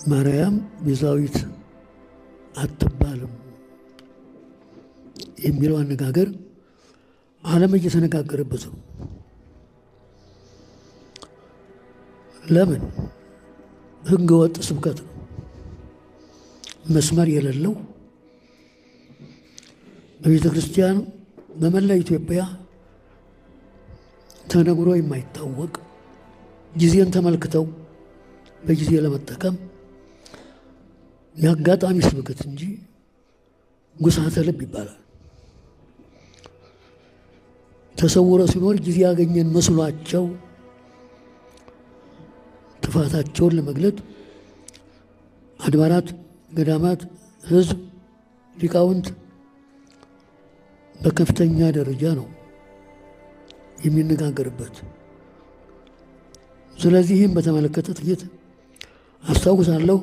ማርያም ቤዛዊት አትባልም የሚለው አነጋገር ዓለም እየተነጋገረበት ነው። ለምን? ሕገ ወጥ ስብከት ነው። መስመር የሌለው በቤተ ክርስቲያን በመላ ኢትዮጵያ ተነግሮ የማይታወቅ ጊዜን ተመልክተው በጊዜ ለመጠቀም የአጋጣሚ ስብከት እንጂ ጉሳተ ልብ ይባላል። ተሰውረ ሲኖር ጊዜ ያገኘን መስሏቸው ጥፋታቸውን ለመግለጥ አድባራት፣ ገዳማት፣ ሕዝብ፣ ሊቃውንት በከፍተኛ ደረጃ ነው የሚነጋገርበት። ስለዚህም በተመለከተ ጥቂት አስታውሳለሁ።